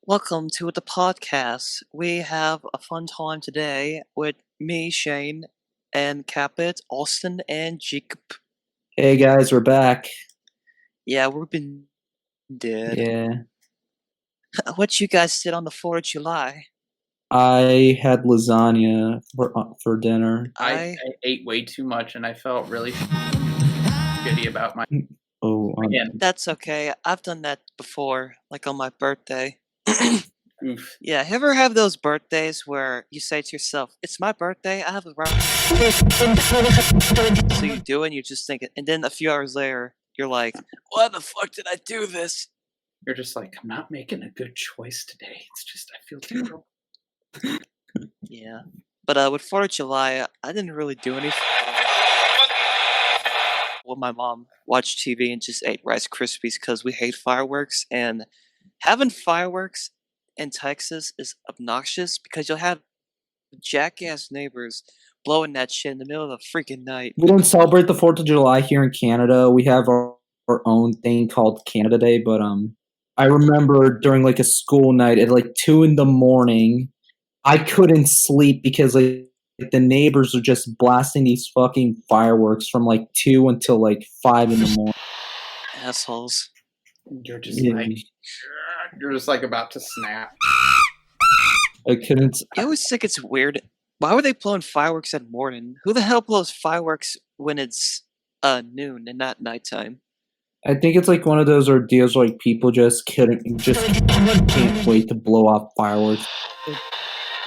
Welcome to the podcast. We have a fun time today with me, Shane, and CatBit, Austin, and Jacob. Hey guys, we're back. Yeah, we've been dead. Yeah. What you guys did on the 4th of July? I had lasagna for dinner. I ate way too much and I felt really shitty about my again. That's okay. I've done that before, like on my birthday. Oof. Yeah, ever have those birthdays where you say to yourself, "It's my birthday, I have a right." So you do it, and you just think it, and then a few hours later, you're like, "Why the fuck did I do this?" You're just like, I'm not making a good choice today. It's just I feel terrible. Yeah, but with 4th of July, I didn't really do anything. Well, my mom watched TV and just ate Rice Krispies because we hate fireworks, and having fireworks in Texas is obnoxious because you'll have jackass neighbors blowing that shit in the middle of the freaking night. We don't celebrate the 4th of July here in Canada. We have our own thing called Canada Day, but I remember during like a school night at like 2 a.m, I couldn't sleep because like the neighbors are just blasting these fucking fireworks from like 2 until like 5 a.m. Assholes. You're just like about to snap. I couldn't. I always think it's weird. Why were they blowing fireworks at morning? Who the hell blows fireworks when it's noon and not nighttime? I think it's like one of those ordeals where like people just can't wait to blow off fireworks.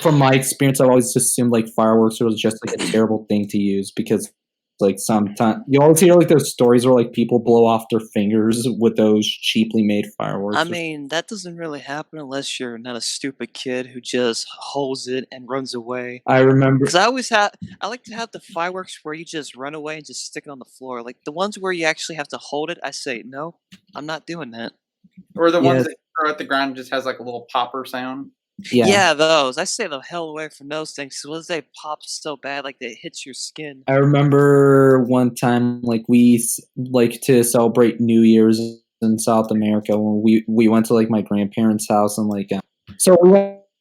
From my experience, I've always assumed like fireworks was just like a terrible thing to use because like sometimes you always hear like those stories where like people blow off their fingers with those cheaply made fireworks. I mean, that doesn't really happen unless you're not a stupid kid who just holds it and runs away. I remember because I like to have the fireworks where you just run away and just stick it on the floor. Like the ones where you actually have to hold it, I say no, I'm not doing that. Or the ones that throw at the ground and just has like a little popper sound. Yeah, those. I stay the hell away from those things because once they pop so bad, like they hit your skin. I remember one time, like we like to celebrate New Year's in South America when we went to like my grandparents' house and like so we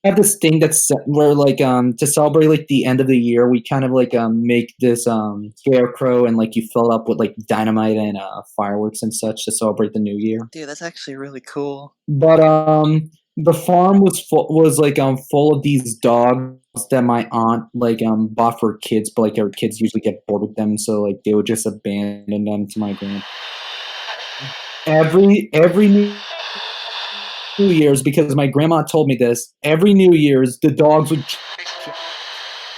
have this thing that's where like to celebrate like the end of the year we kind of like make this scarecrow and like you fill it up with like dynamite and fireworks and such to celebrate the new year. Dude, that's actually really cool. But the farm was full of these dogs that my aunt like bought for kids, but like our kids usually get bored with them, so like they would just abandon them to my grandpa. Every New Year's, because my grandma told me this, every New Year's the dogs would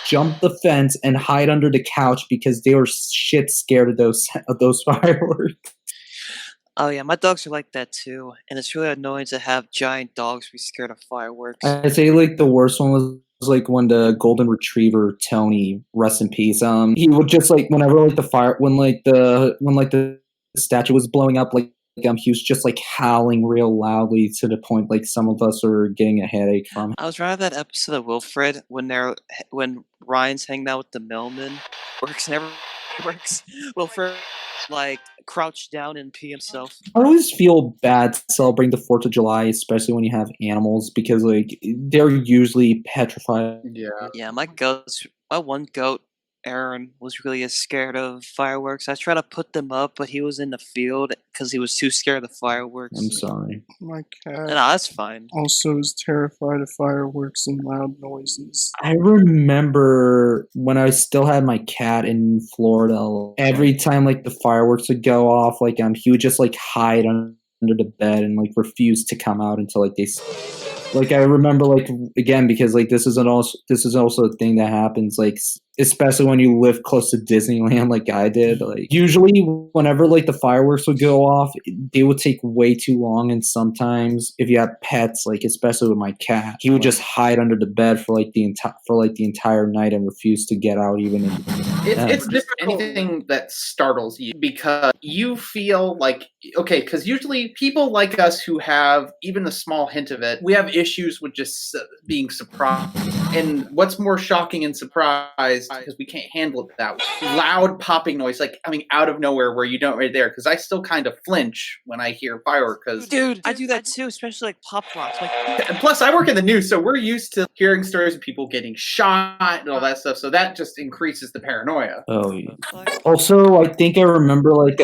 jump the fence and hide under the couch because they were shit scared of those fireworks. Oh yeah, my dogs are like that too, and it's really annoying to have giant dogs be scared of fireworks. I'd say like the worst one was like when the golden retriever Tony, rest in peace, he would just like whenever like the statue was blowing up, like he was just like howling real loudly to the point like some of us were getting a headache from. I was rather that episode of Wilfred when Ryan's hanging out with the mailman, never works. Wilfred like crouch down and pee himself. I always feel bad celebrating the 4th of July, especially when you have animals, because like they're usually petrified. Yeah, my one goat, Aaron, was really scared of fireworks. I tried to put them up, but he was in the field because he was too scared of the fireworks. I'm sorry. My cat No, that's fine. also is terrified of fireworks and loud noises. I remember when I still had my cat in Florida, every time like the fireworks would go off, like he would just like hide under the bed and like refuse to come out until like they. Like I remember, like again, because like this is also a thing that happens, like especially when you live close to Disneyland, like I did. Like usually, whenever like the fireworks would go off, they would take way too long, and sometimes if you have pets, like especially with my cat, he would just hide under the bed for like the entire night and refuse to get out even. It's just anything that startles you because you feel like because usually people like us who have even a small hint of it, we have issues with just being surprised. And what's more shocking and surprise because we can't handle that loud popping noise, like coming out of nowhere where you don't right there. Because I still kind of flinch when I hear fireworks. Because Dude, I do that too, especially like pop rocks. Like, and plus, I work in the news, so we're used to hearing stories of people getting shot and all that stuff. So that just increases the paranoia. Oh, yeah. Also, I think I remember like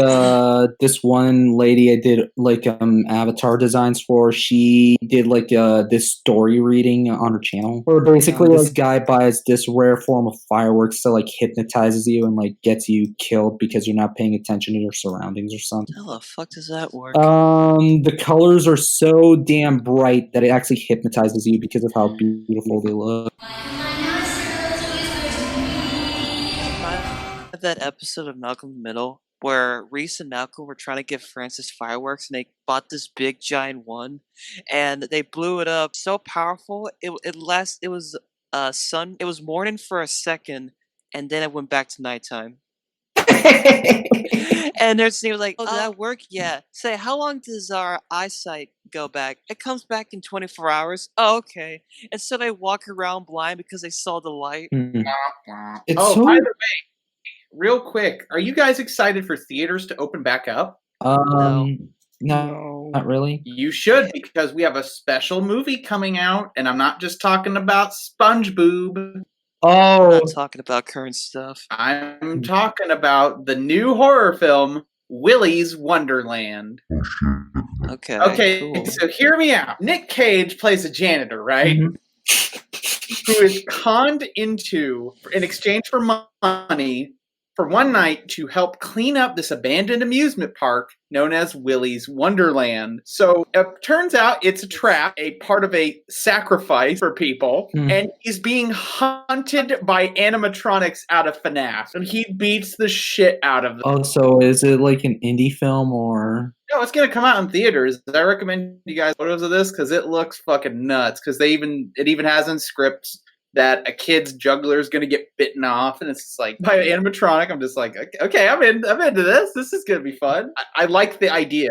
this one lady I did like avatar designs for. She did like this story reading on her channel, where basically this guy buys this rare form of fireworks that like hypnotizes you and like gets you killed because you're not paying attention to your surroundings or something. how the fuck does that work? The colors are so damn bright that it actually hypnotizes you because of how beautiful they look. That episode of Malcolm in the Middle where Reese and Malcolm were trying to give Francis fireworks and they bought this big giant one and they blew it up so powerful it was it was morning for a second and then it went back to nighttime. And there's he was like, "Oh, did that work? Yeah." Say, "How long does our eyesight go back?" "It comes back in 24 hours." "Oh, okay." And so they walk around blind because they saw the light. It's Oh, so by the way, real quick, are you guys excited for theaters to open back up? no, No. not really. You should, because we have a special movie coming out, and I'm not just talking about SpongeBob. I'm Oh, not talking about current stuff. I'm talking about the new horror film, Willy's Wonderland. Okay. Okay, Cool. so hear me out. Nick Cage plays a janitor, right? Mhm. Who is conned into, in exchange for money, for one night to help clean up this abandoned amusement park known as Willy's Wonderland. So it turns out it's a trap, a part of a sacrifice for people, and he's being hunted by animatronics out of FNAF, and he beats the shit out of them. Oh, so is it like an indie film or? No, it's gonna come out in theaters. I recommend you guys photos of this because it looks fucking nuts. Because it even has in scripts that a kid's juggler is gonna get bitten off, and it's just like by an animatronic. I'm just like, okay, I'm into this. This is gonna be fun. I like the idea.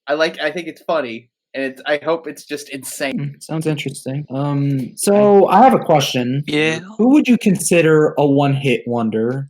I think it's funny, and I hope it's just insane. Sounds interesting. So I have a question. Yeah. Who would you consider a one-hit wonder?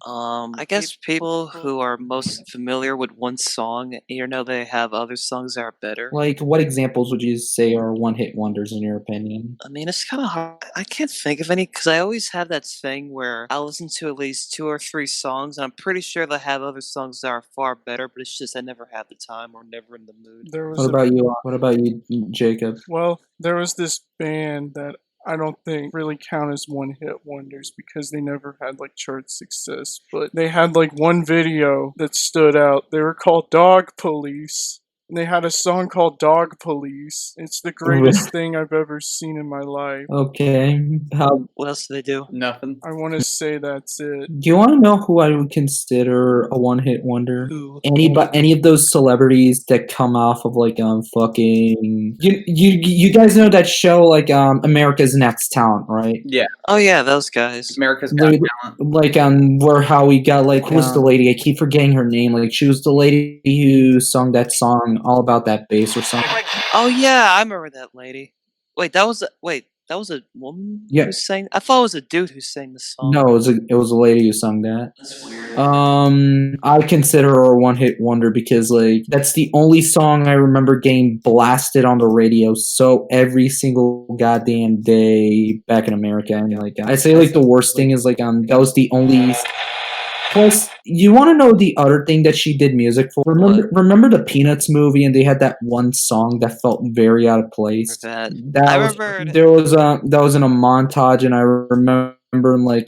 I guess people who are most familiar with one song, even though they have other songs that are better. Like, what examples would you say are one-hit wonders in your opinion? I mean, it's kind of hard. I can't think of any because I always have that thing where I listen to at least 2 or 3 songs, and I'm pretty sure they have other songs that are far better, but it's just I never have the time or never in the mood. What about you? What about you, Jacob? Well, there was this band that I don't think really count as one-hit wonders because they never had like chart success, but they had like one video that stood out. They were called Dog Police. And they had a song called Dog Police. It's the greatest thing I've ever seen in my life. Okay. What else do they do? Nothing. I want to say that's it. Do you want to know who I would consider a one-hit wonder? Who? Any of those celebrities that come off of like fucking you guys know that show like America's Next Talent, right? Yeah, Oh yeah, those guys. America's Got Talent. Like where how we got like who's the lady? I keep forgetting her name. Like she was the lady who sung that song all about that bass or something. Oh yeah, I remember that lady. Wait, that was a woman Yeah. who sang. I thought it was a dude who sang the song. No, it was a lady who sung that. That's weird. I consider her a one-hit wonder because like that's the only song I remember getting blasted on the radio so every single goddamn day back in America. And like I say, like the worst thing is like that was the only. Plus, you want to know the other thing that she did music for? Remember the Peanuts movie, and they had that one song that felt very out of place. That was in a montage, and I remember like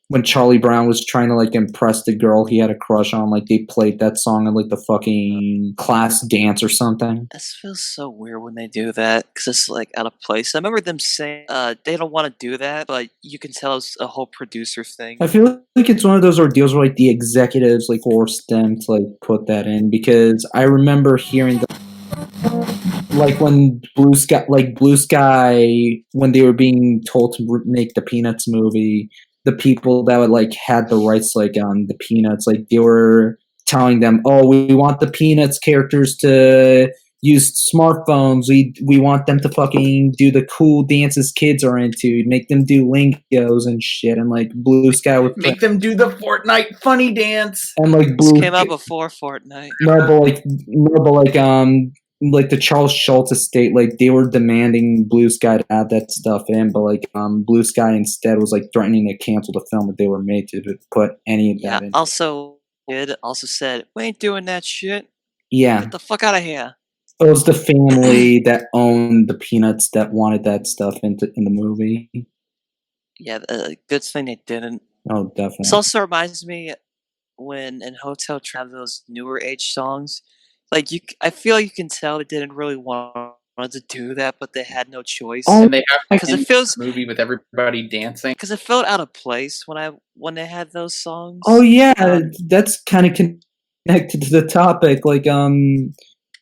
when Charlie Brown was trying to like impress the girl he had a crush on, like they played that song at like the fucking class dance or something. This feels so weird when they do that because it's like out of place. I remember them saying they don't want to do that, but you can tell it's a whole producer thing. I feel like it's one of those ordeals where like the executives like forced them to like put that in because I remember hearing like when Blue Sky when they were being told to make the Peanuts movie. The people that would like had the rights like on the Peanuts, like they were telling them, "Oh, we want the Peanuts characters to use smartphones. We want them to fucking do the cool dances kids are into, make them do lingos and shit, and like Blue Sky with Make them do the Fortnite funny dance. and like This Blue came out before Fortnite. like the Charles Schultz estate, like they were demanding Blue Sky to add that stuff in, but like Blue Sky instead was like threatening to cancel the film if they were made to put any of Yeah. that in. Also said, "We ain't doing that shit. Yeah, Get the fuck out of here." it was the family that owned the Peanuts that wanted that stuff in the movie. Yeah, good thing they didn't. Oh, definitely. This also reminds me when in Hotel Travel those newer age songs. Like I feel you can tell they didn't really want to do that, but they had no choice. Oh, And they have Because to it feels the movie with everybody dancing. because it felt out of place when they had those songs. Oh yeah, that's kind of connected to the topic. Like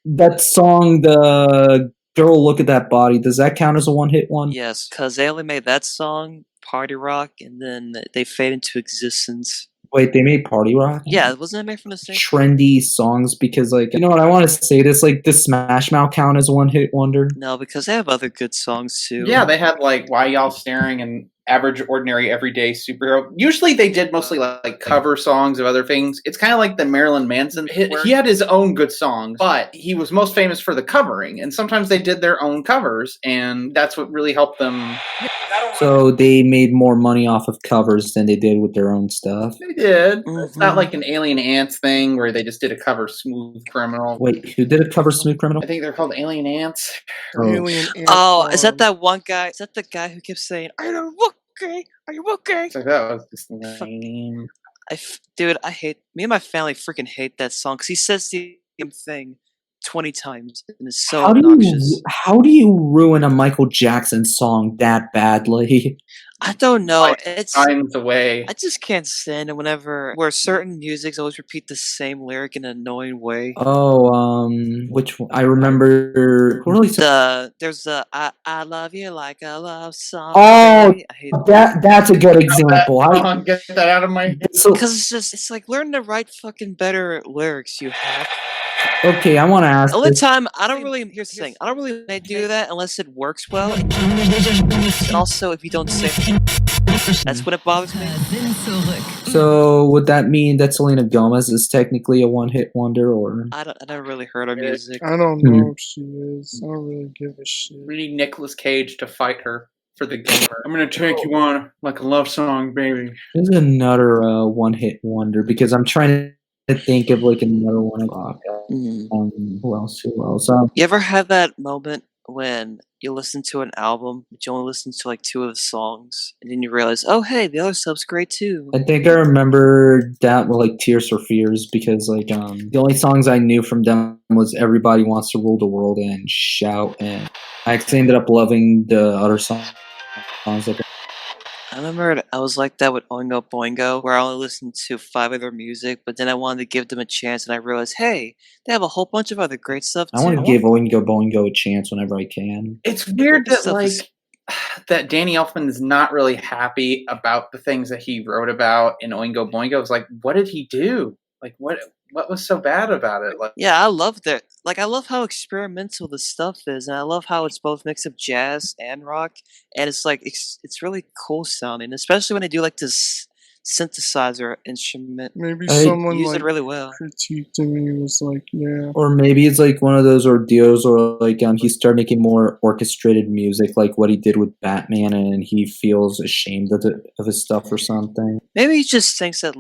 that song, the girl, look at that body. Does that count as a one-hit one? Yes, because they only made that song, Party Rock, and then they fade into existence. Wait, they made Party Rock? Yeah, wasn't it made from the same? Trendy songs, because like, you know what, I want to say this, like, does Smash Mouth count as a one-hit wonder? No, because they have other good songs too. Yeah, they had like Why Y'all Staring and Average Ordinary Everyday Superhero. Usually they did mostly like cover songs of other things. It's kind of like the Marilyn Manson. He had his own good songs, but he was most famous for the covering. And sometimes they did their own covers, and that's what really helped them. So they made more money off of covers than they did with their own stuff. They did. It's Mhm. not like an Alien Ants thing where they just did a cover Smooth Criminal. Wait, who did a cover Smooth Criminal? I think they're called Alien Ants. Oh. Alien ant Oh, is that farm. that one guy? Is that the guy who kept saying, "Are you okay? Are you okay?" So that was just lame. Dude, I hate. Me and my family freaking hate that song because he says the same thing 20 times and it's so obnoxious. How do you ruin a Michael Jackson song that badly? I don't know. Like, It's Times away. I just can't stand it where certain musics always repeat the same lyric in an annoying way. Oh, which one? I remember. Who really said There's the I love you like a love song. Oh, baby. I hate that's a good example. Get that out of my. So, because it's like learn to write fucking better lyrics, you have. okay, I want to ask. The only This. time here's the thing, I don't really do that unless it works well. And also if you don't sing, that's when it bothers me. So would that mean that Selena Gomez is technically a one-hit wonder, or? I never really heard her music. I don't know if she is. I don't really give a shit. We need Nicolas Cage to fight her for the gamer. I'm gonna take you on like a love song, baby. There's another one-hit wonder because I'm trying to think of like another one. Who else? You ever have that moment when you listen to an album, but you only listen to like 2 of the songs, and then you realize, oh hey, the other stuff's great too. I think I remember that with like Tears for Fears because like the only songs I knew from them was Everybody Wants to Rule the World and Shout, and I actually ended up loving the other songs. Like I remember I was like that with Oingo Boingo, where I only listened to 5 of their music, but then I wanted to give them a chance, and I realized, hey, they have a whole bunch of other great stuff too. I want to give Oingo Boingo a chance whenever I can. It's weird This that stuff like is- that Danny Elfman is not really happy about the things that he wrote about in Oingo Boingo. It's like, what did he do? Like, what was so bad about it? Like, Yeah, I love that. Like, I love how experimental the stuff is, and I love how it's both mix of jazz and rock, and it's like it's really cool sounding, especially when they do like this synthesizer instrument. Maybe I someone Use like it really well. critiqued him and he was like, yeah. Or maybe it's like one of those ordeals, or like he started making more orchestrated music, like what he did with Batman, and he feels ashamed of his stuff or something. Maybe he just thinks that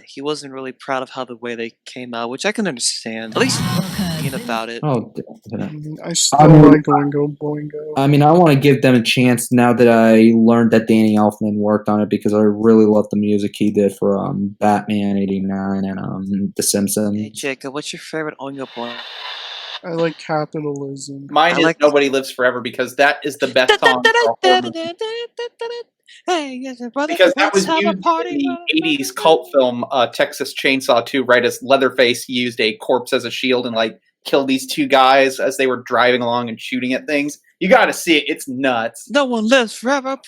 he wasn't really proud of how the way they came out, which I can understand. At least thinking about it. Oh, I still like Oingo Boingo. I mean, I want to give them a chance now that I learned that Danny Elfman worked on it because I really love the music he did for Batman '89 and The Simpsons. Hey Jacob, what's your favorite Oingo Boingo? I like capitalism. mine I is like- Nobody Lives Forever because that is the best song. for a horror movie. Hey, yes, brother, Because that was let's have a used party. in the 80s cult film Texas Chainsaw 2, right as Leatherface used a corpse as a shield and like killed these 2 guys as they were driving along and shooting at things. You gotta see it. It's nuts. No one lives forever.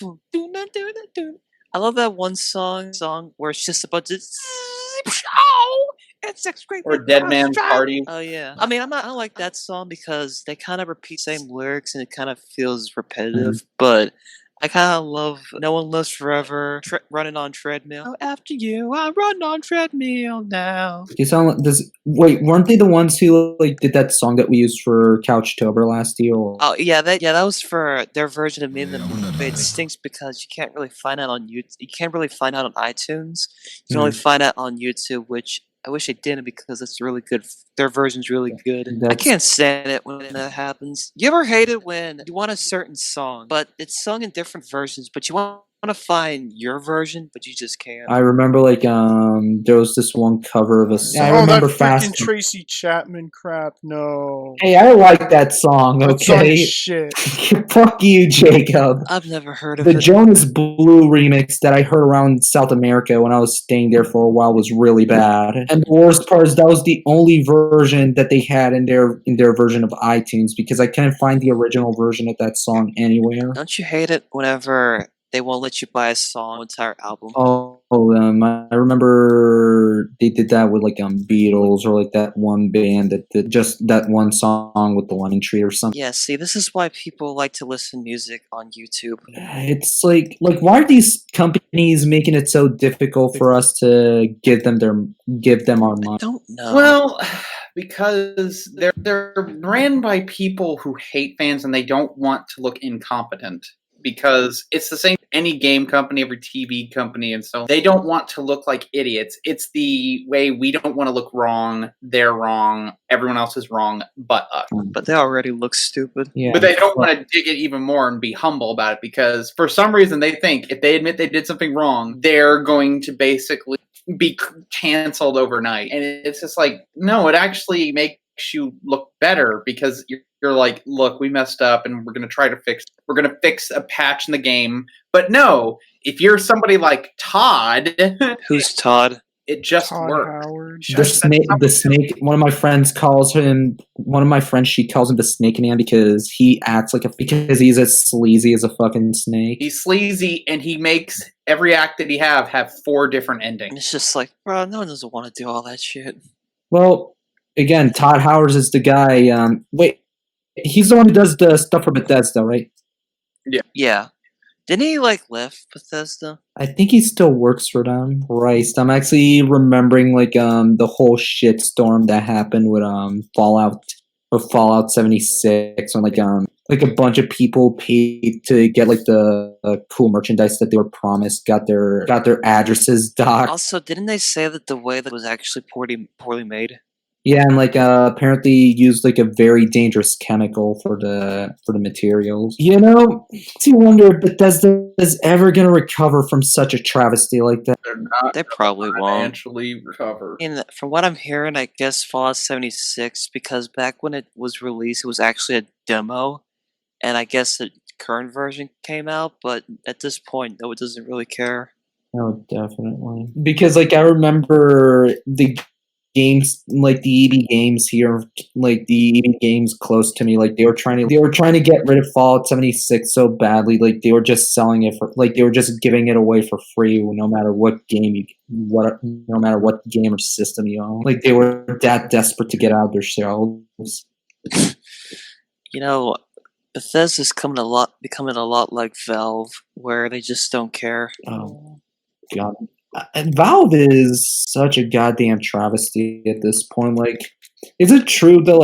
I love that one song where it's just about to It's 6th grade. Or Dead Man's Party. Oh yeah. I mean, I don't like that song because they kind of repeat the same lyrics and it kind of feels repetitive. But I kind of love "No One Lives Forever," "Running on Treadmill." Oh, after you, I run on treadmill now. You sound like this. Wait, weren't they the ones who like did that song that we used for Couchtober last year? Oh yeah, that was for their version of "Me and the Movie." It stinks because you can't really find out on YouTube. You can't really find out on iTunes. You can only find out on YouTube, which I wish I didn't because it's really good. Their version's really good. I can't stand it when that happens. You ever hate it when you want a certain song, but it's sung in different versions, but you want to find your version, but you just can't? I remember like there was this one cover of a song. I remember that freaking Tracy Chapman crap. No. Hey, I like that song. Okay, shit. Fuck you, Jacob. I've never heard of The it. Jonas Blue remix that I heard around South America when I was staying there for a while was really bad. And the worst part is that was the only version that they had in their version of iTunes because I couldn't find the original version of that song anywhere. Don't you hate it whenever they won't let you buy a song, entire album? I remember they did that with like Beatles or like that one band that did just that one song with the Lemon Tree or something. Yeah, see, this is why people like to listen to music on YouTube. It's like why are these companies making it so difficult for us to give them our money? I don't know. Well, because they're ran by people who hate fans and they don't want to look incompetent. Because it's the same any game company, every TV company, and so they don't want to look like idiots. It's the way we don't want to look wrong, they're wrong, everyone else is wrong but us. But they already look stupid. Yeah. But they don't want to dig it even more and be humble about it because for some reason they think if they admit they did something wrong, they're going to basically be canceled overnight. And it's just like, no, it actually makes you look better because you're like, look, we messed up and we're going to fix a patch in the game. But no, if you're somebody like Todd. Who's Todd? It just Todd works. Howard. The snake, one of my friends she calls him the Snake Man because he acts because he's as sleazy as a fucking snake. He's sleazy and he makes every act that he have 4 different endings. And it's just like, bro, no one doesn't want to do all that shit. Well, again, Todd Howard is the guy, he's the one who does the stuff for Bethesda, right? Yeah. Didn't he, left Bethesda? I think he still works for them. Christ, I'm actually remembering, the whole shitstorm that happened with, Fallout 76, when, a bunch of people paid to get, the cool merchandise that they were promised, got their addresses docked. Also, didn't they say that the way that was actually poorly made? Yeah, and apparently used a very dangerous chemical for the materials. You know, makes you wonder if Bethesda is ever gonna recover from such a travesty like that. They're not. They probably won't. Financially recover. And from what I'm hearing, I guess Fallout 76, because back when it was released, it was actually a demo, and I guess the current version came out. But at this point, no, it doesn't really care. Oh, definitely. Because I remember the games the EB games here, the EB games close to me, they were trying to get rid of Fallout 76 so badly, they were just selling it for they were just giving it away for free no matter what game no matter what game or system you own. They were that desperate to get out of their shelves. You know, Bethesda's becoming a lot like Valve, where they just don't care. Oh God. And Valve is such a goddamn travesty at this point. Is it true that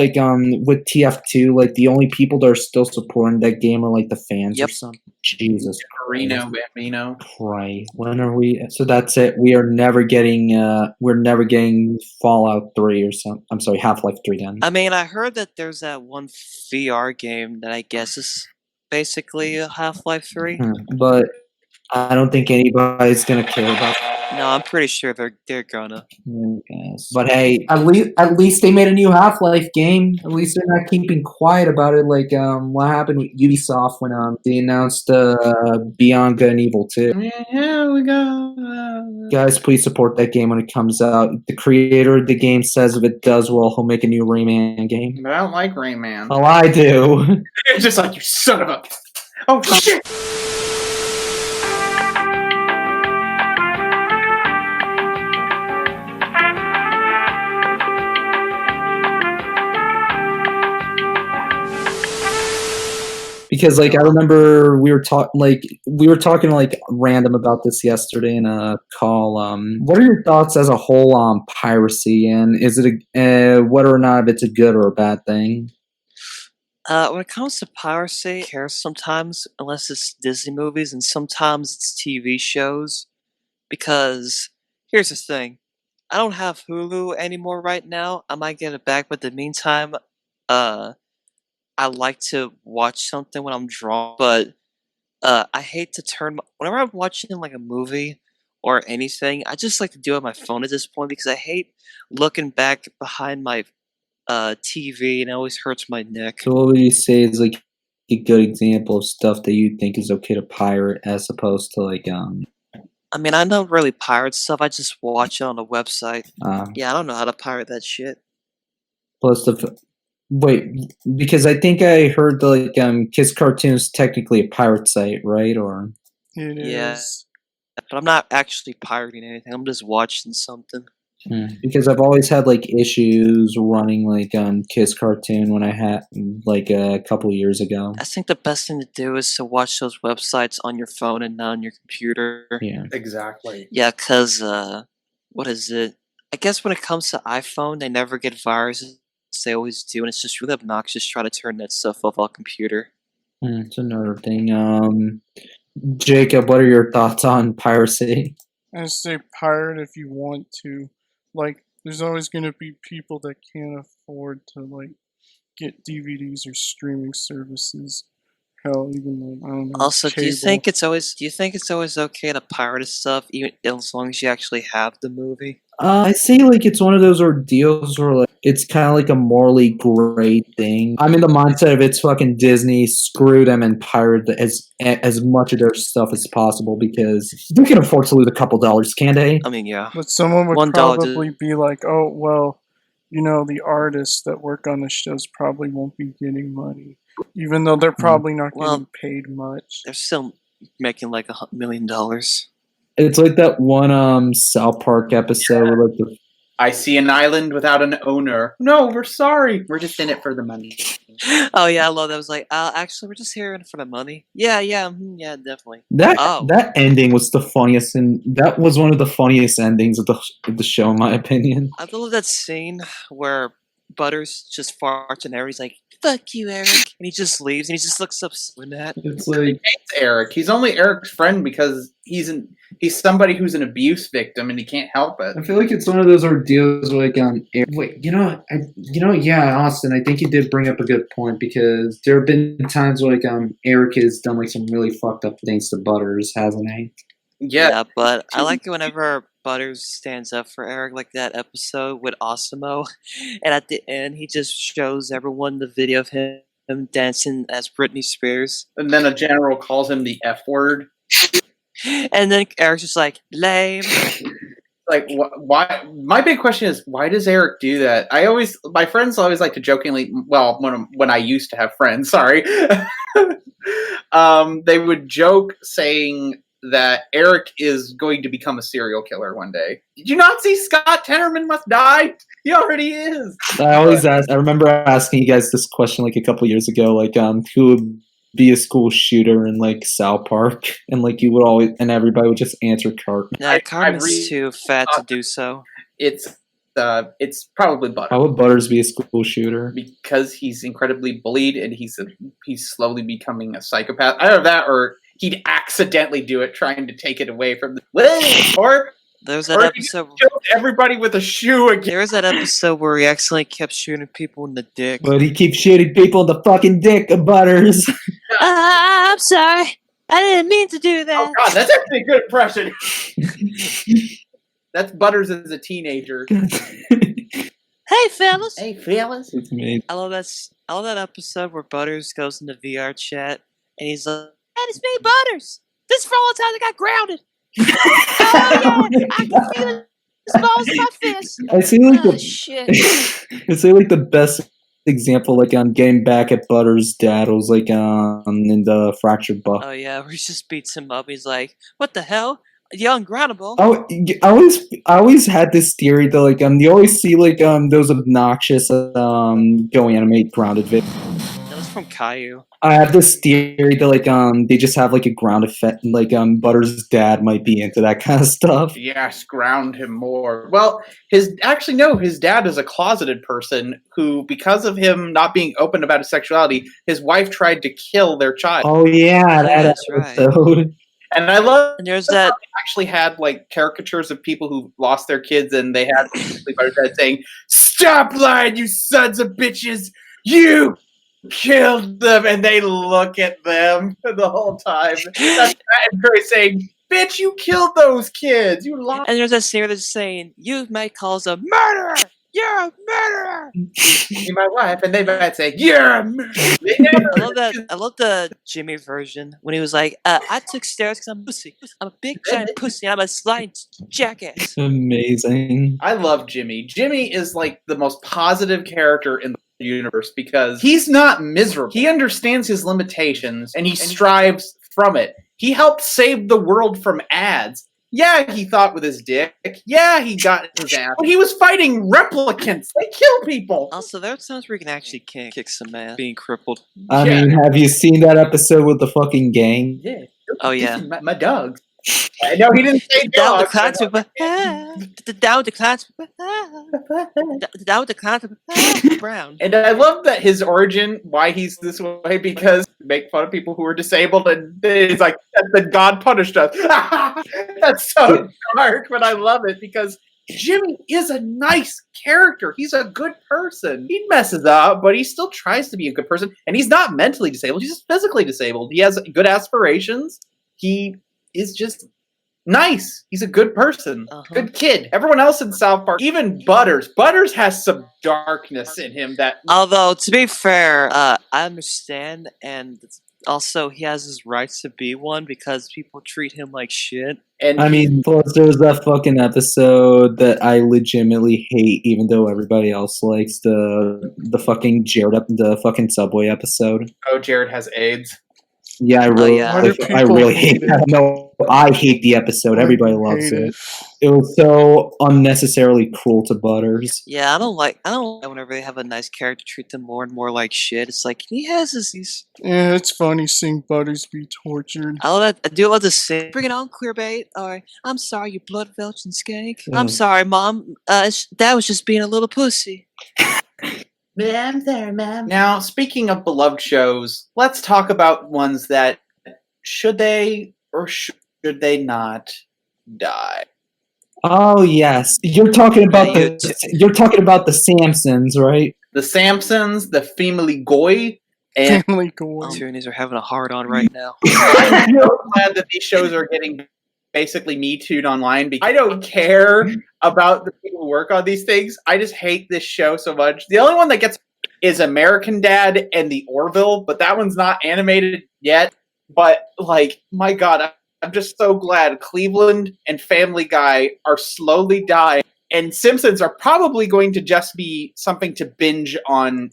with TF2, the only people that are still supporting that game are the fans or something? Jesus Reno, Bambino. Christ. When are we? So that's it. We are never getting. We're never getting Fallout 3 or something. I'm sorry, Half-Life 3 then. I mean, I heard that there's that one VR game that I guess is basically a Half-Life 3. But I don't think anybody's gonna care about that. No, I'm pretty sure they're gonna. Yes. But hey, at least they made a new Half-Life game. At least they're not keeping quiet about it. What happened with Ubisoft when they announced Beyond Good and Evil 2. Yeah, we go. Guys, please support that game when it comes out. The creator of the game says if it does well, he'll make a new Rayman game. But I don't like Rayman. Well, I do. It's just like, you son of a... Oh, shit! because like I remember we were talking like random about this yesterday in a call. What are your thoughts as a whole on piracy, and is it whether or not it's a good or a bad thing? When it comes to piracy, I care sometimes, unless it's Disney movies, and sometimes it's TV shows. Because here's the thing, I don't have Hulu anymore right now. I might get it back, but in the meantime, I like to watch something when I'm drunk. But I hate to whenever I'm watching like a movie or anything, I just like to do it on my phone at this point because I hate looking back behind my TV, and it always hurts my neck. So what would you say is like a good example of stuff that you think is okay to pirate as opposed to like I mean, I don't really pirate stuff. I just watch it on a website. Yeah, I don't know how to pirate that shit. plus wait, because I think I heard the like Kids Cartoons technically a pirate site, right? Or It Yeah. is. But I'm not actually pirating anything. I'm just watching something. because I've always had like issues running like Kids Cartoon when I had like a couple years ago. I think the best thing to do is to watch those websites on your phone and not on your computer. Yeah. Exactly. Yeah, cause what is it? I guess when it comes to iPhone, they never get viruses. They always do, and it's just really obnoxious trying to turn that stuff off on computer. It's another thing. Jacob, what are your thoughts on piracy? I say pirate if you want to. Like, there's always going to be people that can't afford to like get DVDs or streaming services. Hell, even like I don't know. Also, do you cable. think it's always okay to pirate stuff, even as long as you actually have the movie? I say like it's one of those ordeals where like it's kind of like a morally gray thing. I'm in the mindset of it's fucking Disney, screw them and pirate as much of their stuff as possible because they can afford to lose a couple dollars, can't they? I mean, yeah. But someone would $1 probably be like, "Oh, well, you know, the artists that work on the shows probably won't be getting money, even though they're probably not Well, getting paid much." they're still making like $1 million. It's like that one South Park episode where like the I see an island without an owner. No, we're sorry. We're just in it for the money. Oh yeah, I love that. I was like, actually, we're just here for the money. Yeah, yeah, definitely. that ending was the funniest, and that was one of the funniest endings of the show, in my opinion. I love that scene where Butters just farts and Eric's like, "Fuck you, Eric," and he just leaves and he just looks up with that. It's He like hates Eric. He's only Eric's friend because he's somebody who's an abuse victim and he can't help it. I feel like it's one of those ordeals where, like wait, yeah, Austin, I think you did bring up a good point because there have been times where like Eric has done like some really fucked up things to Butters, hasn't he? Yeah. But I like it whenever Butters stands up for Eric, like that episode with Osimo, and at the end he just shows everyone the video of him dancing as Britney Spears, And then a general calls him the F word. and then Eric's just like, "Lame." Like, why? My big question is, why does Eric do that? My friends always like to jokingly, well, when I used to have friends, sorry, they would joke saying that Eric is going to become a serial killer one day. Did you not see Scott Tenorman Must Die? He already is. I remember asking you guys this question like a couple years ago, like who would be a school shooter in like South Park, and like you would always, and everybody would just answer Cartman. No, Cartman's too fat to do so. It's probably Butters. How would Butters be a school shooter? Because he's incredibly bullied and he's slowly becoming a psychopath. Either that or he'd accidentally do it, trying to take it away from or There's that episode. Killed everybody with a shoe again. There was that episode where he accidentally kept shooting people in the dick. But he keeps shooting people in the fucking dick of Butters. I'm sorry. I didn't mean to do that. Oh god, that's actually a good impression. That's Butters as a teenager. Hey, fellas. Hey, fellas. It's me. I love that episode where Butters goes into VR chat and he's like, "Hey, it's me, Butters. This is for all the time I got grounded. Oh yeah, I can feel his balls in my fist." I see like shit. I say like the best example like on getting back at Butters' dad was like in the Fractured Buck. Oh yeah, where he just beats him up. He's like, "What the hell? You're ungroundable." Oh, I always had this theory that like you always see like those obnoxious go animate grounded videos. That was from Caillou. I have this theory that like they just have like a ground effect, like Butters' dad might be into that kind of stuff. Yes, ground him more. Well, his dad is a closeted person who, because of him not being open about his sexuality, his wife tried to kill their child. Oh yeah, that that's right. episode. And I love And there's that. actually had like caricatures of people who lost their kids, and they had Butters' dad saying, "Stop lying, you sons of bitches! You killed them," and they look at them the whole time. That's and Curry saying, "Bitch, you killed those kids. You lied." And there's that scene that's saying, "You might call us a murderer. You're a murderer." You're my wife, and they might say, "You're a murderer." They never- I love that. I love the Jimmy version when he was like, "I took steroids because I'm a pussy. I'm a big giant pussy. And I'm a slime jackass." Amazing. I love Jimmy. Jimmy is like the most positive character in the universe because he's not miserable. He understands his limitations and he strives from it. He helped save the world from ads. Yeah, he thought with his dick. Yeah, he got his ass. But he was fighting replicants. They kill people. Also, there are times where you can actually kick some ass being crippled. I Yeah. mean, have you seen that episode with the fucking gang? Yeah. Oh yeah. This is my dogs. I know he didn't say Down the dogs. clouds, down the clouds, down the clouds, brown. And I love that his origin, why he's this way, because make fun of people who are disabled, and he's like, "Then God punished us." That's so dark, but I love it because Jimmy is a nice character. He's a good person. He messes up, but he still tries to be a good person. And he's not mentally disabled. He's just physically disabled. He has good aspirations. He is just nice. He's a good person. Good kid. Everyone else in South Park, even Butters has some darkness in him that... Although, to be fair, I understand, and also he has his rights to be one because people treat him like shit. And I mean, plus there's that fucking episode that I legitimately hate, even though everybody else likes the fucking Jared the fucking Subway episode. oh, Jared has AIDS. Yeah, I Oh, really, yeah. Why do I people really hate hate that. No, I hate the episode. Why Everybody do you loves hate it. It was so unnecessarily cruel to Butters. Yeah, I don't like whenever they have a nice character treat them more and more like shit. It's like he has these. Yeah, it's funny seeing Butters be tortured. I love that. I do love the sing. Bring it on, queerbait. Or I'm sorry, you blood belching skank. I'm sorry, mom. That was just being a little pussy. I'm sorry, ma'am. Now, speaking of beloved shows, let's talk about ones that should they or should they not die. Oh yes, you're talking about the Samsons, right? The Samsons, the Family Guy, and Family Guy. Tyrannies are having a hard on right now. I'm so glad that these shows are getting basically Me Too'd online because I don't care about the people who work on these things. I just hate this show so much. The only one that gets is American Dad and the Orville, but that one's not animated yet. But, like, my God, I'm just so glad Cleveland and Family Guy are slowly dying, and Simpsons are probably going to just be something to binge on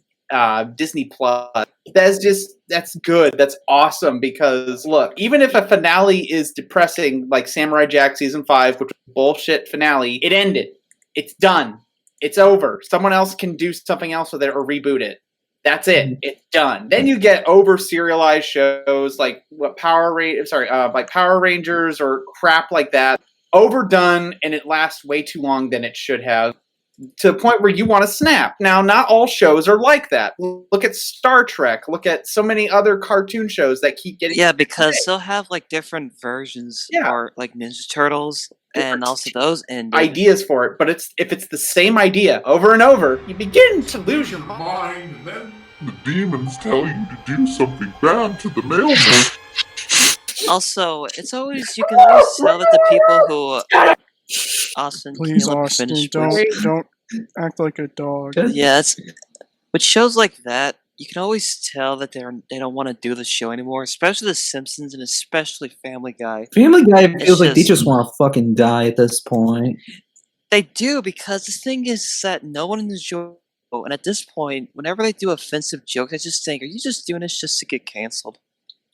Disney Plus. That's good. That's awesome because, look, even if a finale is depressing, like Samurai Jack Season 5, which was a bullshit finale, it ended. It's done. It's over. Someone else can do something else with it or reboot it. That's it. It's done. Then you get over serialized shows like Power Rangers or crap like that. Overdone, and it lasts way too long than it should have, to the point where you want to snap. Now, not all shows are like that. Look at Star Trek. Look at so many other cartoon shows that keep getting... Yeah, because they'll have like different versions, or like Ninja Turtles, and also those ideas for it. But if it's the same idea over and over, you begin to lose your mind, and then the demons tell you to do something bad to the mailman. Also, it's always, you can always tell that the people who... Austin, Please, can you let me Austin, finish, don't please? act like a dog. Yeah, with shows like that, you can always tell that they don't want to do the show anymore, especially The Simpsons and especially Family Guy. Family Guy feels like they just want to fucking die at this point. They do, because the thing is that no one enjoys. And at this point, whenever they do offensive jokes, I just think, are you just doing this just to get canceled?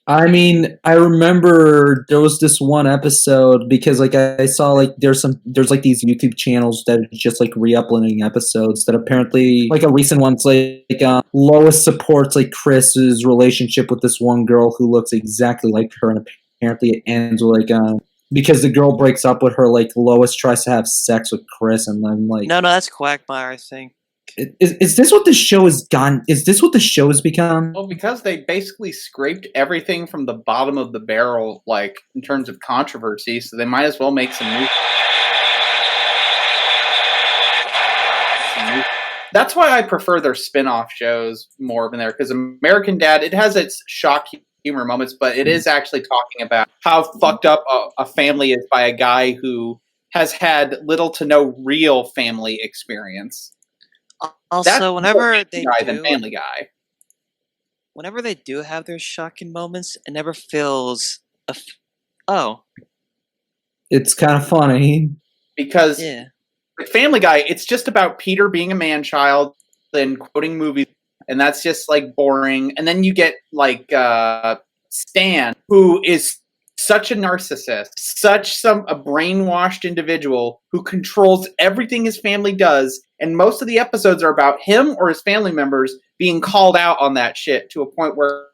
I mean, I remember there was this one episode because like I saw like there's like these YouTube channels that are just like re-uploading episodes that apparently like a recent one's like Lois supports like Chris's relationship with this one girl who looks exactly like her, and apparently it ends with like because the girl breaks up with her, like Lois tries to have sex with Chris, and then like No, that's Quagmire, I think. is this what the show has gone? Is this what the show has become? Well, because they basically scraped everything from the bottom of the barrel, like in terms of controversy, so they might as well make some new. That's why I prefer their spin-off shows more than there, because American Dad, it has its shock humor moments, but it is actually talking about how fucked up a family is by a guy who has had little to no real family experience. Also, That's whenever they Guy than do, Family Guy. whenever they do have their shocking moments, it never feels. Oh, It's kind of funny. Because yeah. with Family Guy, it's just about Peter being a man-child and quoting movies, and that's just like boring. And then you get like Stan, who is such a narcissist, a brainwashed individual who controls everything his family does, and most of the episodes are about him or his family members being called out on that shit to a point where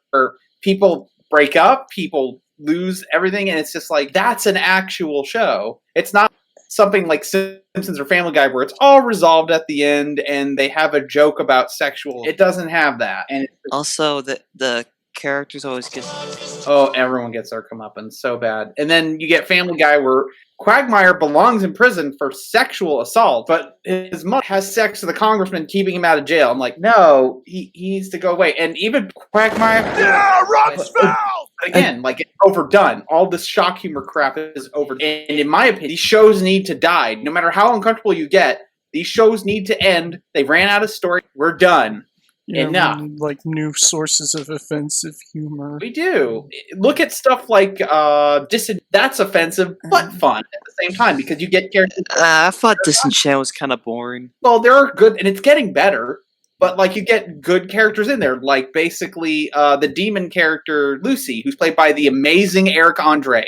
people break up, people lose everything, and it's just like, that's an actual show. It's not something like Simpsons or Family Guy where it's all resolved at the end and they have a joke about sexual. It doesn't have that. And Also, the characters always get. oh, everyone gets their comeuppance so bad. And then you get Family Guy where Quagmire belongs in prison for sexual assault, but his mother has sex with a congressman, keeping him out of jail. I'm like, no, he needs to go away. And even Quagmire, Yeah, Rumsfeld! again, like, it's overdone. All this shock humor crap is overdone. And in my opinion, these shows need to die. No matter how uncomfortable you get, these shows need to end. They ran out of story. We're done. Yeah, Enough. we need, like new sources of offensive humor. We do. Look at stuff like that's offensive but fun at the same time, because you get characters. I thought Disenchant was kind of boring. Well, there are good, and it's getting better. But like, you get good characters in there, like basically the demon character Lucy, who's played by the amazing Eric Andre,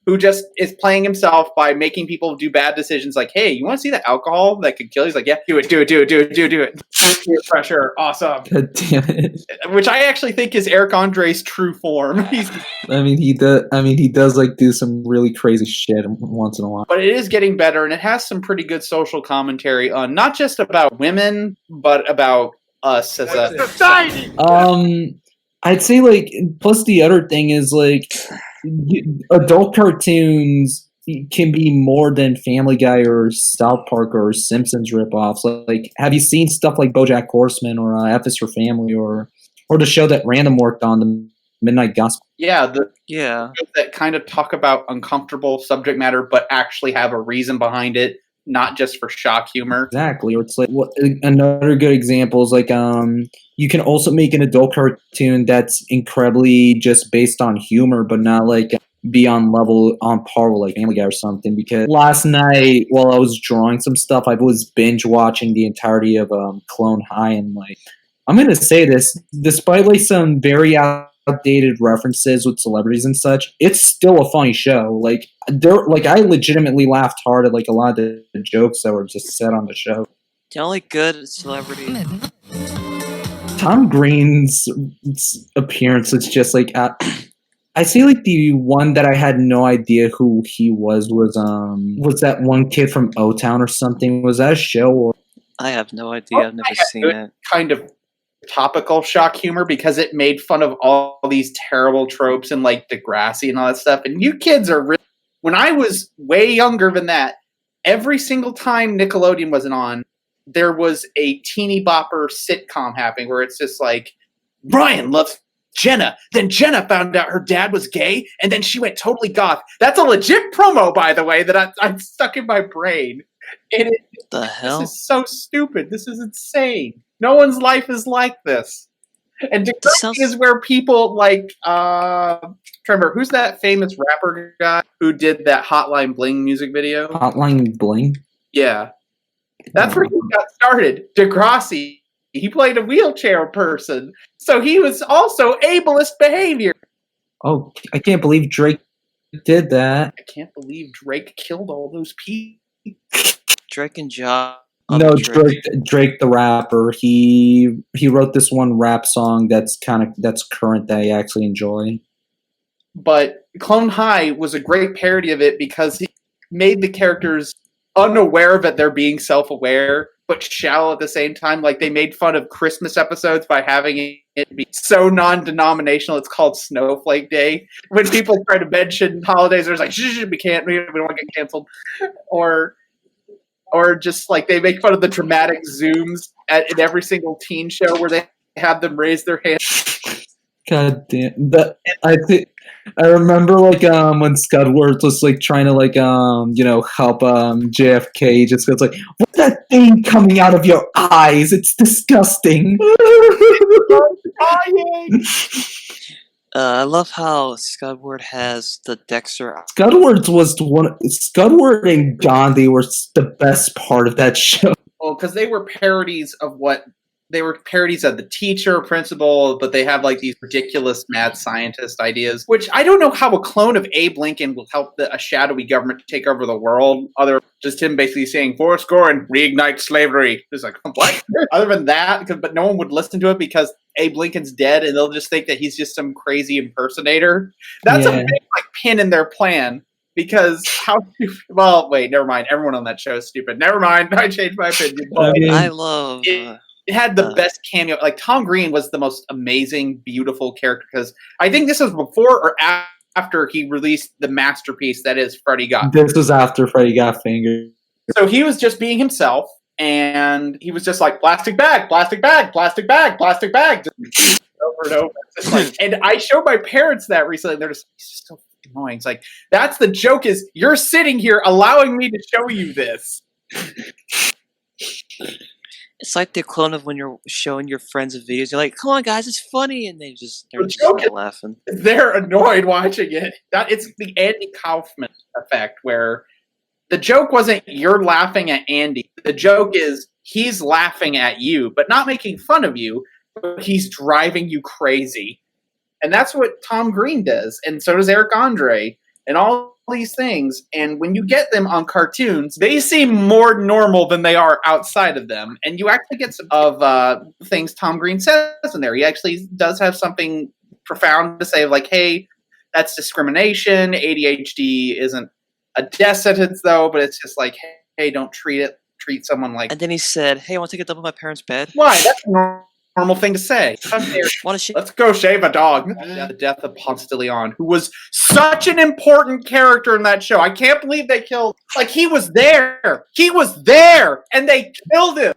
who just is playing himself by making people do bad decisions. Like, hey, you want to see the alcohol that could kill you? He's like, yeah, do it. Peer pressure, awesome. God damn it. Which I actually think is Eric Andre's true form. He does like do some really crazy shit once in a while. But it is getting better, and it has some pretty good social commentary on not just about women, but about us as a Society! I'd say like, plus the other thing is like, adult cartoons can be more than Family Guy or South Park or Simpsons ripoffs. Like, have you seen stuff like BoJack Horseman or F is for Family or the show that Random worked on, the Midnight Gospel? Yeah, Yeah. that kind of talk about uncomfortable subject matter, but actually have a reason behind it, not just for shock humor. Exactly. Or it's like another good example is like you can also make an adult cartoon that's incredibly just based on humor, but not like be on par with like Family Guy or something. Because last night while I was drawing some stuff, I was binge watching the entirety of Clone High, and like, I'm gonna say this, despite like some very outdated references with celebrities and such, it's still a funny show. Like, I legitimately laughed hard at like a lot of the jokes that were just said on the show. The only good celebrity. Tom Green's appearance is just like I see like the one that I had no idea who he was that one kid from O-Town or something. Was that a show? Or? I have no idea. I've never seen it. Kind of topical shock humor, because it made fun of all these terrible tropes and like Degrassi and all that stuff. And you kids are really, when I was way younger than that, every single time Nickelodeon wasn't on, there was a teeny bopper sitcom happening where it's just like, Brian loves Jenna. Then Jenna found out her dad was gay, and then she went totally goth. That's a legit promo, by the way, that I'm stuck in my brain. And The hell? This is so stupid. This is insane. No one's life is like this. And Degrassi is where people like, remember, who's that famous rapper guy who did that Hotline Bling music video? Hotline Bling? Yeah. That's where he got started. Degrassi. He played a wheelchair person. So he was also ableist behavior. Oh, I can't believe Drake did that. I can't believe Drake killed all those people. Drake and Ja. No, Drake the rapper. He wrote this one rap song that's current that I actually enjoy. But Clone High was a great parody of it because he made the characters unaware that they're being self-aware, but shallow at the same time. Like, they made fun of Christmas episodes by having it be so non-denominational. It's called Snowflake Day. When people try to mention holidays, there's like, shh, we can't, we don't want to get canceled. Or just like they make fun of the dramatic zooms in every single teen show where they have them raise their hand. God damn! I remember like when Scudworth was like trying to like help JFK. Just goes like, "What's that thing coming out of your eyes? It's disgusting." I love how Scudward has the Dexter. Scudward and Gandhi were the best part of that show. Well, because they were parodies of the teacher, principal, but they have like these ridiculous mad scientist ideas, which I don't know how a clone of Abe Lincoln will help a shadowy government take over the world. Other just him basically saying "fourscore and reignite slavery." It's like, what? Other than that, but no one would listen to it because Abe Lincoln's dead, and they'll just think that he's just some crazy impersonator. That's a big like pin in their plan. Because well, wait, never mind. Everyone on that show is stupid. Never mind. I changed my opinion. I love it. It had the best cameo. Like, Tom Green was the most amazing, beautiful character because I think this was before or after he released the masterpiece that is Freddy Got. This was after Freddy Got Fingered. So he was just being himself, and he was just like plastic bag, plastic bag, plastic bag, plastic bag, just over and over. Like, and I showed my parents that recently, and they're just so annoying. It's like, that's the joke, is you're sitting here allowing me to show you this. It's like the clone of when you're showing your friends videos. You're like, "Come on, guys, it's funny," and they're just not laughing. They're annoyed watching it. It's the Andy Kaufman effect, where the joke wasn't you're laughing at Andy. The joke is he's laughing at you, but not making fun of you. But he's driving you crazy, and that's what Tom Green does, and so does Eric Andre, and all these things. And when you get them on cartoons, they seem more normal than they are outside of them, and you actually get some of things Tom Green says in there. He actually does have something profound to say, like, hey, that's discrimination. ADHD isn't a death sentence, though, but it's just like, hey, don't treat someone like... And then he said, "Hey, I want to take a dump in my parents' bed." Why? That's normal thing to say. Let's go shave a dog. The death of Ponce de Leon, who was such an important character in that show. I can't believe they killed. Like, he was there, and they killed him.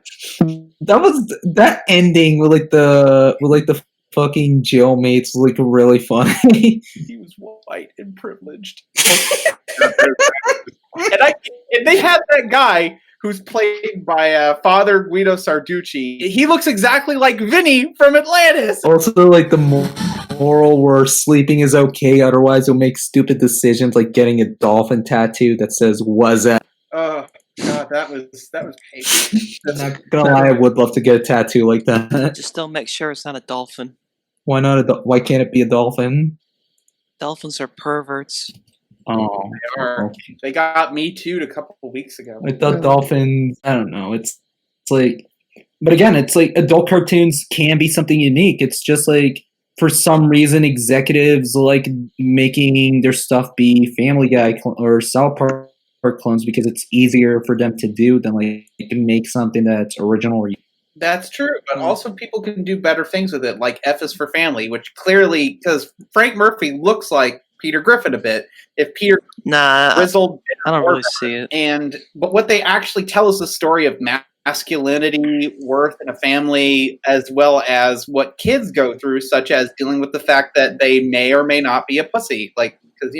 That ending with the fucking jailmates was like really funny. He was white and privileged, and they had that guy who's played by Father Guido Sarducci. He looks exactly like Vinny from Atlantis. Also, like the moral where sleeping is okay, otherwise you'll make stupid decisions, like getting a dolphin tattoo that says "was it." Oh God, that was painful. I'm not gonna lie, I would love to get a tattoo like that. Just don't make sure it's not a dolphin. Why not? Why can't it be a dolphin? Dolphins are perverts. Oh, they got me too a couple of weeks ago. I thought dolphins. I don't know. It's like, but again, it's like adult cartoons can be something unique. It's just like for some reason executives like making their stuff be Family Guy or South Park clones because it's easier for them to do than like make something that's original. That's true, but also people can do better things with it, like F is for Family, which clearly, because Frank Murphy looks like Peter Griffin a bit. If Peter grizzled, I don't really see it. But what they actually tell is the story of masculinity, worth in a family, as well as what kids go through, such as dealing with the fact that they may or may not be a pussy. Like, because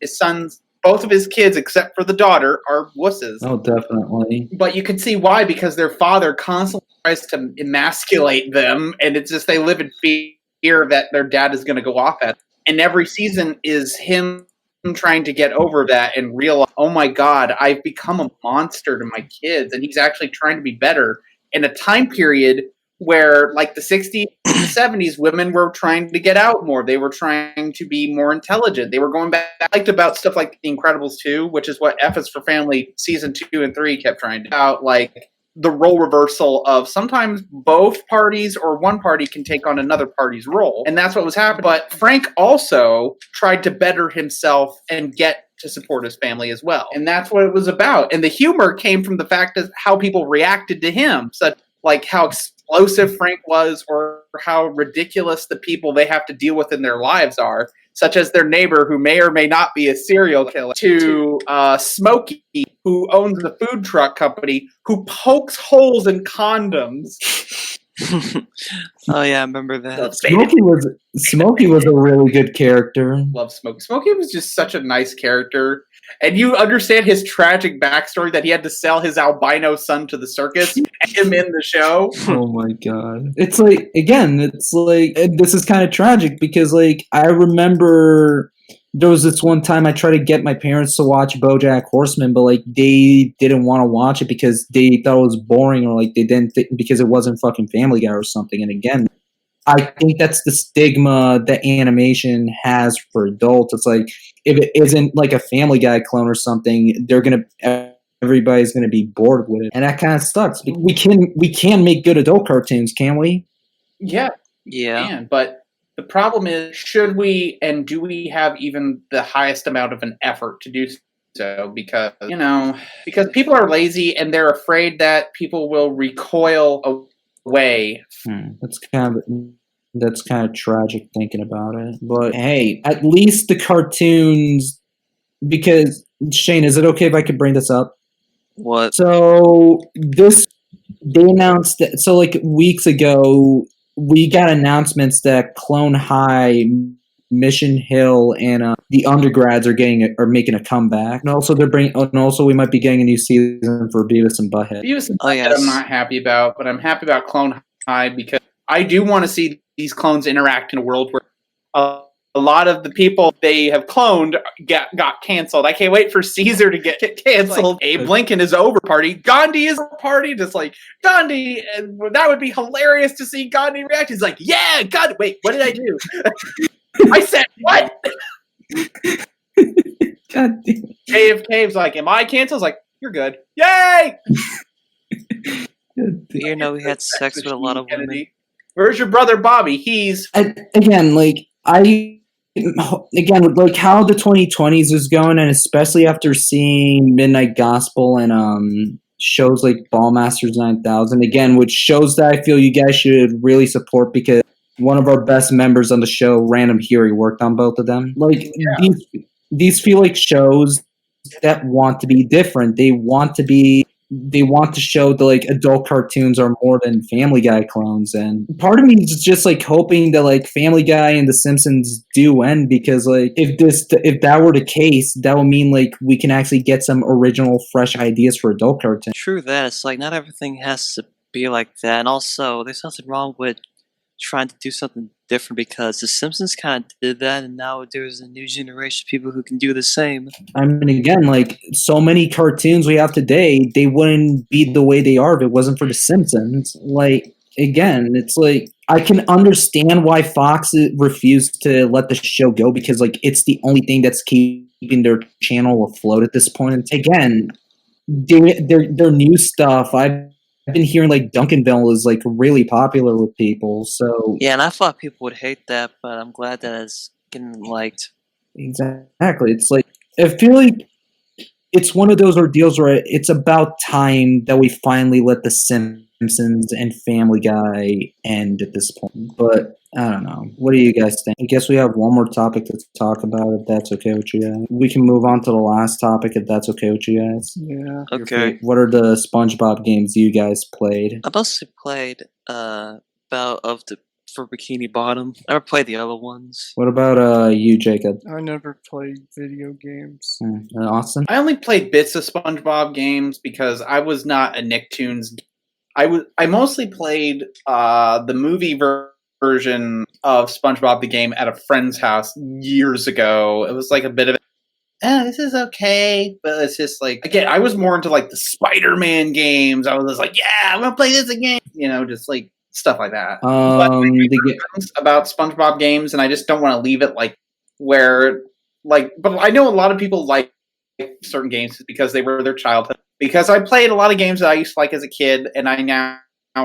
his sons, both of his kids except for the daughter, are wusses. Oh, definitely. But you can see why, because their father constantly tries to emasculate them, and it's just they live in fear that their dad is going to go off at them. And every season is him trying to get over that and realize, oh my God, I've become a monster to my kids. And he's actually trying to be better in a time period where like the 60s and the 70s, women were trying to get out more. They were trying to be more intelligent. They were going back. I liked about stuff like The Incredibles 2, which is what F is for Family season 2 and 3 kept trying to do. Out like the role reversal of sometimes both parties or one party can take on another party's role. And that's what was happening. But Frank also tried to better himself and get to support his family as well. And that's what it was about. And the humor came from the fact of how people reacted to him, such like how explosive Frank was or how ridiculous the people they have to deal with in their lives are, such as their neighbor who may or may not be a serial killer, to Smokey, who owns the food truck company, who pokes holes in condoms. Oh yeah, I remember that. Smokey was a really good character. Love Smokey. Smokey was just such a nice character. And you understand his tragic backstory that he had to sell his albino son to the circus and him in the show. Oh my god. It's like, again, it's like, this is kind of tragic because, like, I remember there was this one time I tried to get my parents to watch BoJack Horseman, but, like, they didn't want to watch it because they thought it was boring or, like, they didn't because it wasn't fucking Family Guy or something. And again, I think that's the stigma that animation has for adults. It's like, if it isn't like a Family Guy clone or something, everybody's gonna be bored with it, and that kind of sucks. We can make good adult cartoons, can't we? Yeah, can, but the problem is, should we and do we have even the highest amount of an effort to do so? Because people are lazy and they're afraid that people will recoil away. That's kind of tragic thinking about it. But hey, at least the cartoons, because Shane, is it okay if I could bring this up? What? So they announced that, so like weeks ago, we got announcements that Clone High, Mission Hill, and the undergrads are making a comeback. And also we might be getting a new season for Beavis and Butthead. Beavis and Butthead I'm not happy about, but I'm happy about Clone High because I do want to see these clones interact in a world where a lot of the people they have cloned got canceled. I can't wait for Caesar to get canceled. Like, Abe Lincoln is over party. Gandhi is over party. Just like, Gandhi, that would be hilarious to see Gandhi react. He's like, yeah, God, wait, what did I do? I said, what? God damn. JFK's like, am I canceled? I was like, you're good. Yay! You know, we had sex with a lot of women. Where's your brother Bobby? Again, like how the 2020s is going, and especially after seeing Midnight Gospel and shows like Ballmasters 9000 again, which shows that I feel you guys should really support because one of our best members on the show, Random Huey, worked on both of them. Like these feel like shows that want to be different. They want to show that like adult cartoons are more than Family Guy clones, and part of me is just like hoping that like Family Guy and The Simpsons do end, because like if that were the case, that would mean like we can actually get some original, fresh ideas for adult cartoons. True that. It's like not everything has to be like that, and also there's nothing wrong with trying to do something different because The Simpsons kind of did that, and now there's a new generation of people who can do the same. I mean, again, like so many cartoons we have today, they wouldn't be the way they are if it wasn't for The Simpsons. Like, again, it's like I can understand why Fox refused to let the show go because like it's the only thing that's keeping their channel afloat at this point. And again, their new stuff, I've been hearing like Duncanville is like really popular with people. So yeah, and I thought people would hate that, but I'm glad that it's getting liked. Exactly. It's like I feel like it's one of those ordeals where it's about time that we finally let The Simpsons and Family Guy end at this point. But I don't know. What do you guys think? I guess we have one more topic to talk about, if that's okay with you guys. We can move on to the last topic, if that's okay with you guys. Yeah. Okay. What are the SpongeBob games you guys played? I mostly played for Bikini Bottom. I never played the other ones. What about you, Jacob? I never played video games. Austin? I only played bits of SpongeBob games because I was not a Nicktoons. I mostly played the movie version of SpongeBob the game at a friend's house years ago. It was like a bit of this is okay, but it's just like, again, I was more into like the Spider-Man games. I was just like, yeah, I'm gonna play this again. You know, just like stuff like that. The About SpongeBob games, and I just don't want to leave it like where like. But I know a lot of people like certain games because they were their childhood. Because I played a lot of games that I used to like as a kid, and I now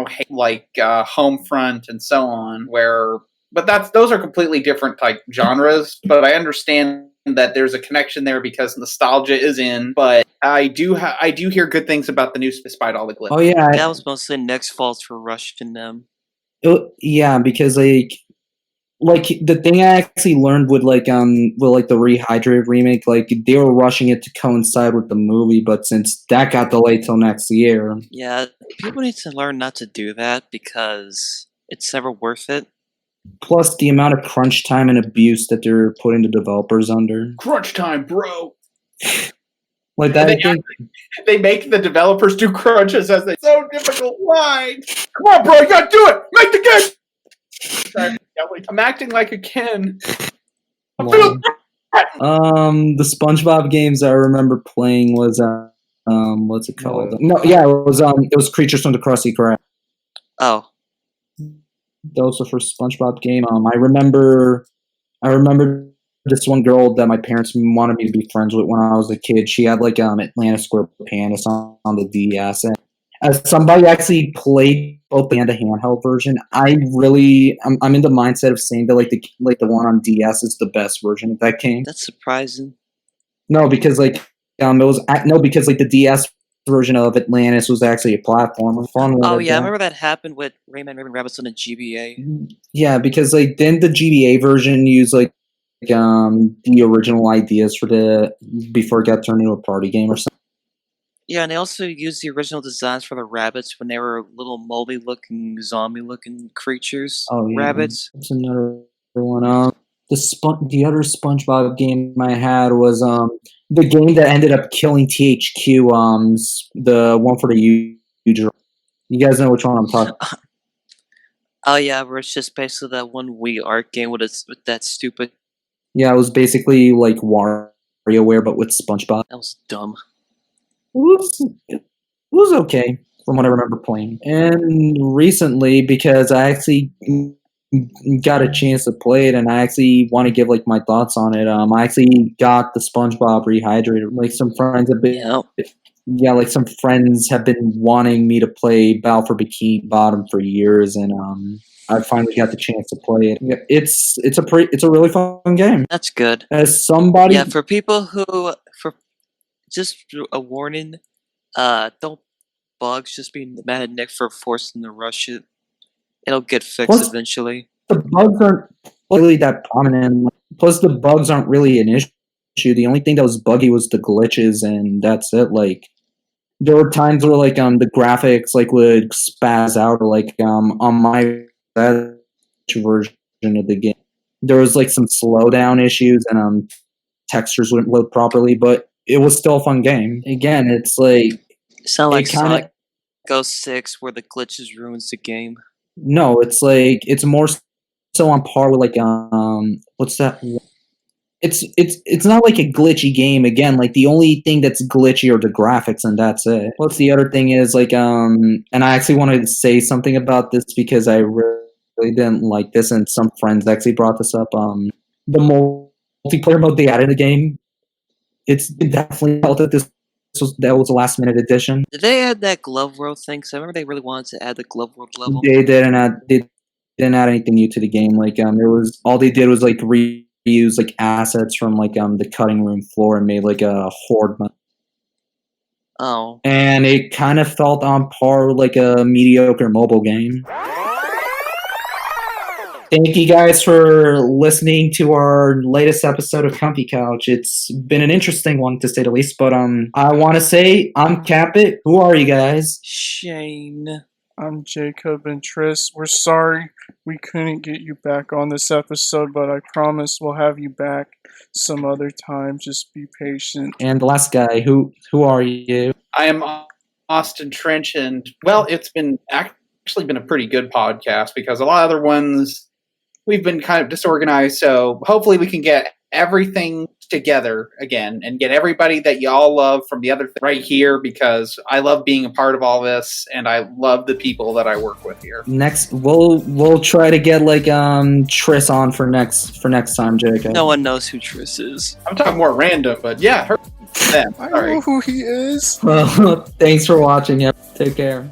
hate like Homefront and so on. But those are completely different like genres. But I understand that there's a connection there because nostalgia is in. But I do hear good things about the new despite all the glitch. oh yeah, That was mostly Nick's fault for rushing them. yeah, because like the thing I actually learned with the Rehydrated remake, like they were rushing it to coincide with the movie, but since that got delayed till next year. Yeah, people need to learn not to do that because it's never worth it. Plus the amount of crunch time and abuse that they're putting the developers under. Crunch time, bro. Like that, I think they make the developers do crunches as they so difficult. Why? Come on, bro, you gotta do it. Make the game. Sorry, I'm acting like a Ken. the SpongeBob games I remember playing was what's it called? No, yeah, it was Creatures from the Krusty Krab. Oh, That was the first SpongeBob game. I remember this one girl that my parents wanted me to be friends with when I was a kid. She had like Atlanta Square Panda on the DS. And as somebody actually played both the handheld version, I'm in the mindset of saying that the one on DS is the best version of that game. that's surprising. No, because because the DS version of Atlantis was actually a platform. Oh yeah, I remember that happened with Rayman Raving Rabbits on the GBA. Yeah, because then the GBA version used the original ideas before it got turned into a party game or something. Yeah, and they also used the original designs for the rabbits when they were little moldy-looking, zombie-looking creatures. Oh yeah, Rabbits. that's another one. The other SpongeBob game I had was the game that ended up killing THQ. The one for the user. You guys know which one I'm talking about. Oh yeah, where it's just basically that one Wii art game with that stupid. Yeah, it was basically like WarioWare but with SpongeBob. That was dumb. It was okay from what I remember playing. And recently, because I actually got a chance to play it, and I actually want to give my thoughts on it. I actually got the SpongeBob Rehydrated. Some friends have been, some friends have been wanting me to play Battle for Bikini Bottom for years, and I finally got the chance to play it. It's a really fun game. That's good. As somebody, yeah, for people who just a warning, don't bugs just be mad at Nick for forcing to rush it. It'll get fixed eventually. The bugs aren't really that prominent. Plus, the bugs aren't really an issue. The only thing that was buggy was the glitches, and that's it. There were times where the graphics would spaz out, or on my version of the game, there was some slowdown issues, and textures wouldn't load properly, but it was still a fun game. Again, it's it sounds like Sonic 06 where the glitches ruins the game. No, it's more so on par with what's that? It's not like a glitchy game. Again, the only thing that's glitchy are the graphics, and that's it. Plus, the other thing is and I actually wanted to say something about this because I really didn't like this, and some friends actually brought this up. The multiplayer mode they added in the game, it's definitely felt that that was a last minute addition. Did they add that Glove World thing? Because I remember they really wanted to add the Glove World level. They didn't add anything new to the game. It was all they did was reuse assets from the cutting room floor and made a horde mode. Oh. And it kind of felt on par with a mediocre mobile game. Thank you guys for listening to our latest episode of Comfy Couch. It's been an interesting one, to say the least. But I want to say, I'm CatBit. Who are you guys? Shane. I'm Jacob and Tris. We're sorry we couldn't get you back on this episode, but I promise we'll have you back some other time. Just be patient. And the last guy, who are you? I am Austin Trench, and it's been actually been a pretty good podcast because a lot of other ones we've been kind of disorganized, so hopefully we can get everything together again and get everybody that y'all love from the other right here, because I love being a part of all this and I love the people that I work with here. Next, we'll try to get like Triss on for next time, Jacob. No one knows who Triss is. I'm talking more random, but yeah, her them. I Sorry. know who he is. Well, thanks for watching. Yep. Take care.